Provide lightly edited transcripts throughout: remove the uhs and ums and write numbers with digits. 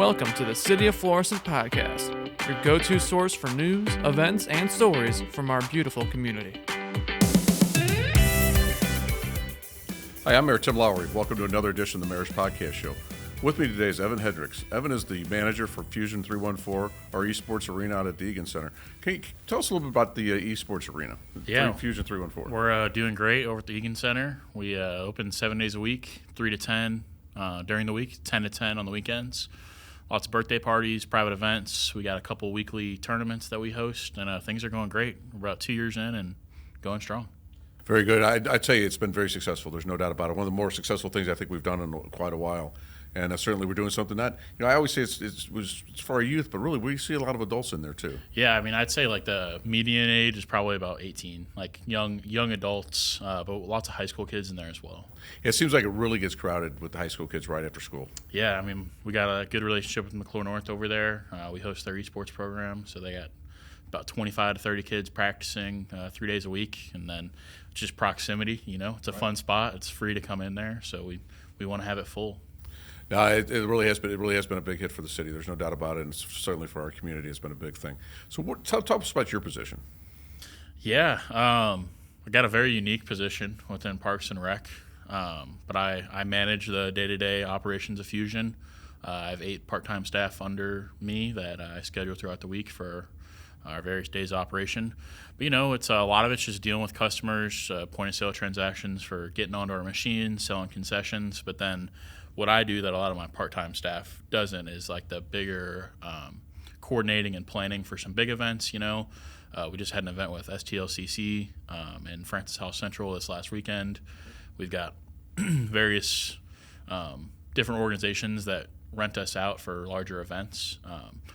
Welcome to the City of Florissant Podcast, your go-to source for news, events, and stories from our beautiful community. Hi, I'm Mayor Tim Lowery. Welcome to another edition of the Mayor's Podcast Show. With me today is Evan Hendricks. Evan is the manager for Fusion 314, our Esports arena out at the Egan Center. Can you tell us a little bit about the Esports arena? Yeah. Fusion 314. We're doing great over at the Egan Center. We open 7 days a week, 3 to 10 during the week, 10 to 10 on the weekends. Lots of birthday parties, private events. We got a couple weekly tournaments that we host, and things are going great. We're about 2 years in and going strong. Very good. I'd say it's been very successful. There's no doubt about it. One of the more successful things I think we've done in quite a while. And certainly we're doing something that, I always say it's for our youth, but really we see a lot of adults in there too. Yeah, I mean, I'd say like the median age is probably about 18, like young adults, but lots of high school kids in there as well. It seems like it really gets crowded with the high school kids right after school. Yeah, I mean, we got a good relationship with McClure North over there. We host their esports program, so they got about 25 to 30 kids practicing 3 days a week, and then just proximity, it's a fun spot. It's free to come in there, so we want to have it full. No, it really has been. It really has been a big hit for the city. There's no doubt about it, and certainly for our community, it's been a big thing. So, tell us about your position. Yeah, I got a very unique position within Parks and Rec, but I manage the day-to-day operations of Fusion. I have 8 part-time staff under me that I schedule throughout the week for our various days of operation. But it's a lot of it's just dealing with customers, point-of-sale transactions for getting onto our machines, selling concessions, but then what I do that a lot of my part-time staff doesn't is like the bigger coordinating and planning for some big events. We just had an event with STLCC in Francis House Central this last weekend. We've got various different organizations that rent us out for larger events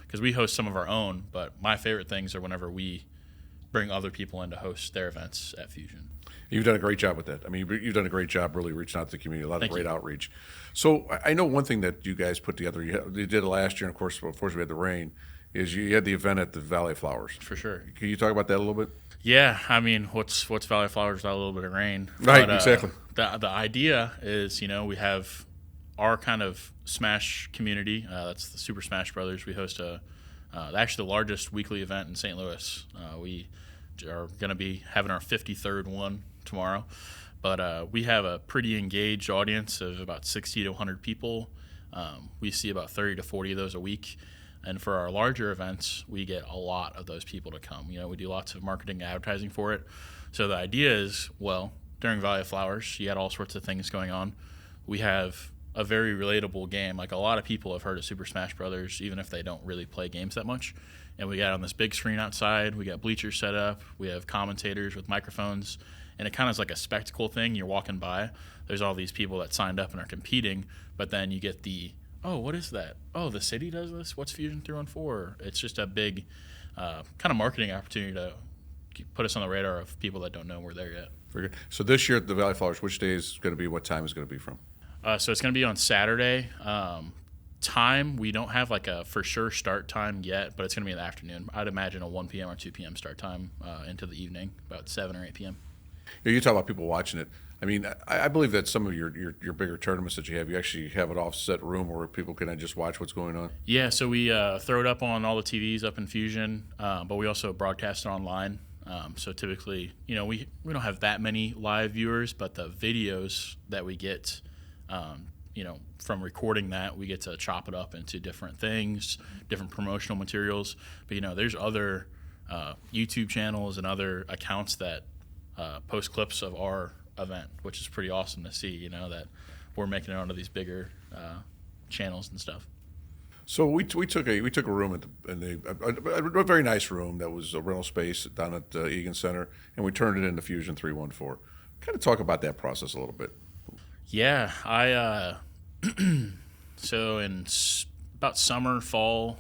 because we host some of our own, but my favorite things are whenever we bring other people in to host their events at Fusion. You've done a great job with that. I mean, you've done a great job really reaching out to the community, a lot of great outreach. So I know one thing that you guys put together, you did it last year, and of course, before we had the rain, is you had the event at the Valley of Flowers. For sure. Can you talk about that a little bit? Yeah, I mean, what's Valley of Flowers without a little bit of rain? Right, but, exactly. The idea is, we have our kind of Smash community. That's the Super Smash Brothers. We host actually the largest weekly event in St. Louis. We are going to be having our 53rd one tomorrow, but we have a pretty engaged audience of about 60 to 100 people. We see about 30 to 40 of those a week, and for our larger events we get a lot of those people to come. We do lots of marketing and advertising for it, so the idea is, well, during Valley of Flowers you had all sorts of things going on. We have a very relatable game. Like, a lot of people have heard of Super Smash Brothers even if they don't really play games that much, and we got on this big screen outside, we got bleachers set up, we have commentators with microphones, and it kind of is like a spectacle thing. You're walking by, there's all these people that signed up and are competing, but then you get the, oh, what is that? Oh, the city does this? What's Fusion 314? It's just a big kind of marketing opportunity to put us on the radar of people that don't know we're there yet. Very good. So this year at the Valley of Flowers, which day is going to be, what time is it going to be from? So it's going to be on Saturday. Time, we don't have like a for sure start time yet, but it's going to be in the afternoon. I'd imagine a 1 p.m. or 2 p.m. start time into the evening, about 7 or 8 p.m. You talk about people watching it. I mean, I believe that some of your bigger tournaments that you actually have an offset room where people can just watch what's going on. Yeah, so we throw it up on all the TVs up in Fusion, but we also broadcast it online. So typically, we don't have that many live viewers, but the videos that we get, from recording that, we get to chop it up into different things, different promotional materials. But, there's other YouTube channels and other accounts that post clips of our event, which is pretty awesome to see, that we're making it onto these bigger channels and stuff. So we took a room a very nice room that was a rental space down at the Egan Center, and we turned it into Fusion 314. Kind of talk about that process a little bit. Yeah, I so in about summer, fall,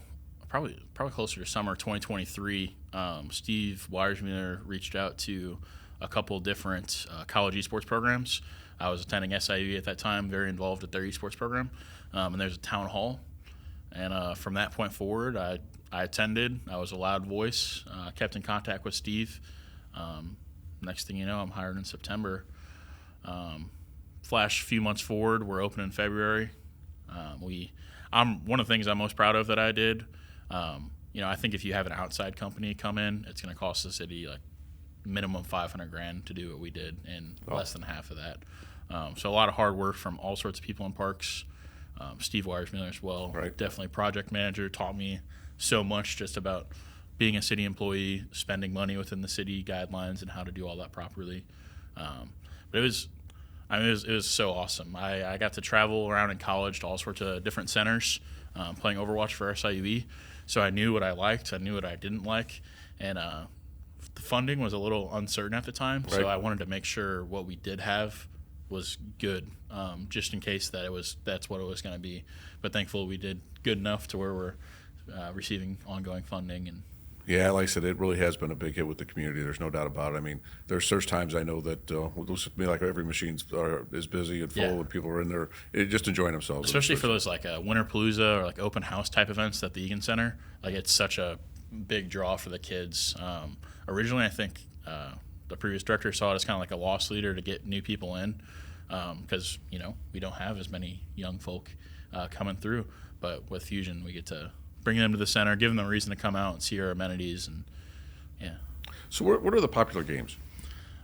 probably closer to summer 2023, Steve Weiersmuller reached out to a couple different college esports programs. I was attending SIU at that time, very involved with their esports program, and there's a town hall. And from that point forward, I attended. I was a loud voice, kept in contact with Steve. Next thing you know, I'm hired in September. Flash a few months forward, we're open in February. one of the things I'm most proud of that I did. I think if you have an outside company come in, it's going to cost the city like minimum $500,000 to do what we did in less than half of that. So a lot of hard work from all sorts of people in parks. Steve Wyersmiller as well. Right. Definitely project manager, taught me so much just about being a city employee, spending money within the city guidelines and how to do all that properly. But it was so awesome. I got to travel around in college to all sorts of different centers, playing Overwatch for SIUE. So I knew what I liked, I knew what I didn't like, and the funding was a little uncertain at the time. Right. So I wanted to make sure what we did have was good, just in case that's what it was going to be. But thankfully, we did good enough to where we're receiving ongoing funding. And Yeah, like I said, it really has been a big hit with the community. There's no doubt about it. I mean, there's times I know that like every machine is busy and full, and people are in there just enjoying themselves. Especially for those like Winterpalooza or like open house type events at the Egan Center. Like it's such a big draw for the kids. Originally, I think the previous director saw it as kind of like a loss leader to get new people in, because we don't have as many young folk coming through. But with Fusion, we get to bring them to the center, give them a reason to come out and see our amenities, and So what are the popular games?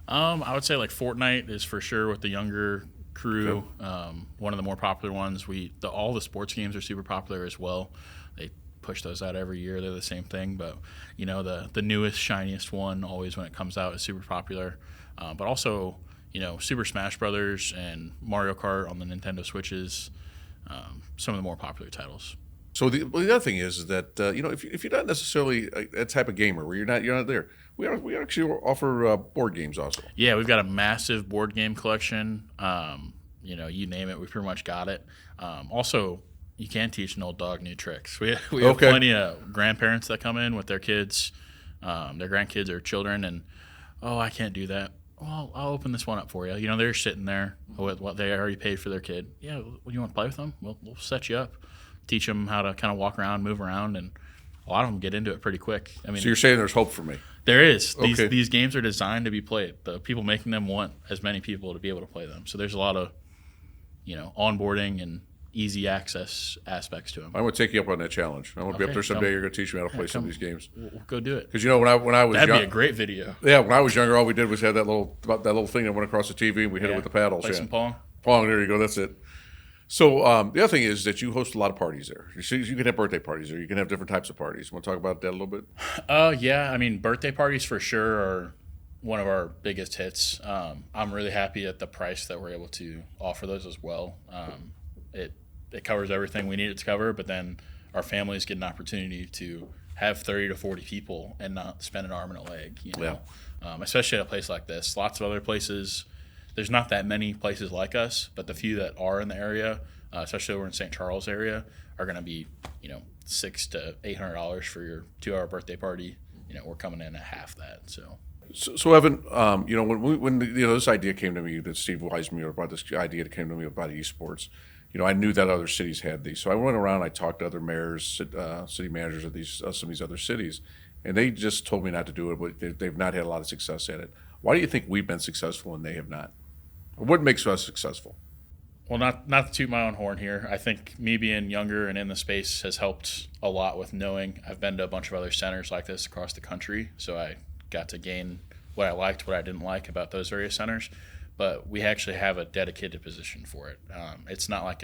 I would say like Fortnite is for sure with the younger crew. Okay. One of the more popular ones. All the sports games are super popular as well. They push those out every year. They're the same thing, but the newest, shiniest one always when it comes out is super popular. But also, Super Smash Brothers and Mario Kart on the Nintendo Switches, some of the more popular titles. So the other thing is that if you're not necessarily a type of gamer where you're not there, we actually offer board games also. Yeah, we've got a massive board game collection. You name it, we pretty much got it. Also, you can teach an old dog new tricks. We have plenty of grandparents that come in with their kids, their grandkids or children, and I can't do that. Well, I'll open this one up for you. They're sitting there with what they already paid for their kid. Yeah, you want to play with them? We'll set you up. Teach them how to kind of walk around, move around, and a lot of them get into it pretty quick. I mean, so you're saying there's hope for me? There is. Okay. These games are designed to be played. The people making them want as many people to be able to play them. So there's a lot of, onboarding and easy access aspects to them. I'm going to take you up on that challenge. I'm going to be up there someday. You're going to teach me how to play some of these games. We'll go do it. Because when I was that'd be a great video. Yeah, when I was younger, all we did was have that little thing that went across the TV, and we hit it with the paddles. Play some Pong. Pong. There you go. That's it. So the other thing is that you host a lot of parties there. You can have birthday parties there. You can have different types of parties. Want to talk about that a little bit? Yeah. I mean, birthday parties for sure are one of our biggest hits. I'm really happy at the price that we're able to offer those as well. It covers everything we need it to cover, but then our families get an opportunity to have 30 to 40 people and not spend an arm and a leg. Especially at a place like this. Lots of other places. There's not that many places like us, but the few that are in the area, especially over in St. Charles area, are going to be, $600 to $800 for your 2-hour birthday party. We're coming in at half that. So Evan, when this idea came to me, that Steve Wyersmiller about this idea that came to me about esports, I knew that other cities had these. So I went around, I talked to other mayors, city managers of some of these other cities, and they just told me not to do it, but they've not had a lot of success at it. Why do you think we've been successful and they have not? What makes us successful? Well, not to toot my own horn here. I think me being younger and in the space has helped a lot with knowing. I've been to a bunch of other centers like this across the country, so I got to gain what I liked, what I didn't like about those various centers. But we actually have a dedicated position for it. It's not like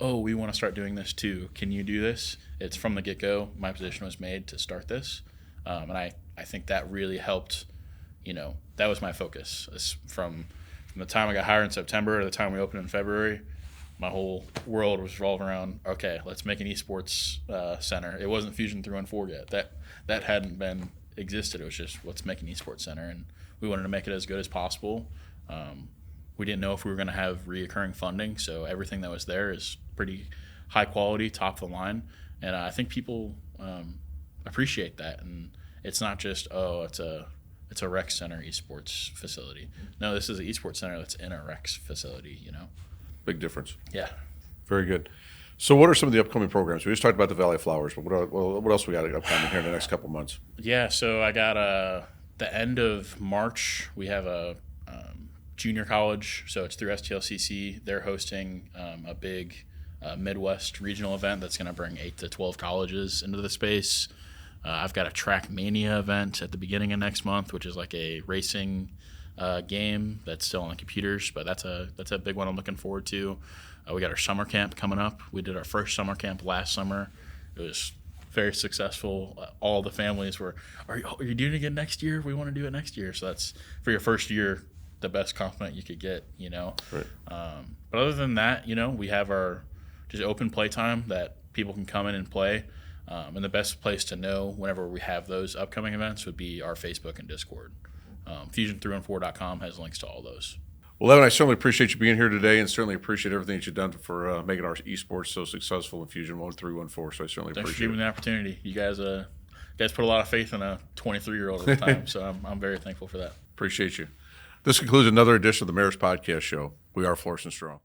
we want to start doing this too. Can you do this? It's from the get-go. My position was made to start this, and I think that really helped. That was my focus. From the time I got hired in September to the time we opened in February, my whole world was revolving around, okay, let's make an esports center. It wasn't Fusion 314 yet. That hadn't been existed. It was just, let's make an esports center, and we wanted to make it as good as possible. We didn't know if we were going to have reoccurring funding, so everything that was there is pretty high quality, top of the line, and I think people appreciate that. And it's not just it's a rec center esports facility. No, this is an esports center that's in a rec facility. Big difference. Yeah. Very good. So what are some of the upcoming programs? We just talked about the Valley of Flowers, but what else we got upcoming here in the next couple months? Yeah, so I got the end of March, we have a junior college, so it's through STLCC. They're hosting a big Midwest regional event that's going to bring 8 to 12 colleges into the space. I've got a Track Mania event at the beginning of next month, which is like a racing game that's still on the computers, but that's a big one I'm looking forward to. We got our summer camp coming up. We did our first summer camp last summer. It was very successful. All the families were, are you doing it again next year? We want to do it next year. So that's, for your first year, the best compliment you could get, Right. But other than that, we have our just open play time that people can come in and play. And the best place to know whenever we have those upcoming events would be our Facebook and Discord. Fusion314.com has links to all those. Well, Evan, I certainly appreciate you being here today, and certainly appreciate everything that you've done for making our esports so successful in Fusion 1314. So I certainly Thanks appreciate for giving me the opportunity. You guys put a lot of faith in a 23-year-old at the time, so I'm very thankful for that. Appreciate you. This concludes another edition of the Mayor's Podcast Show. We are Florissant Strong.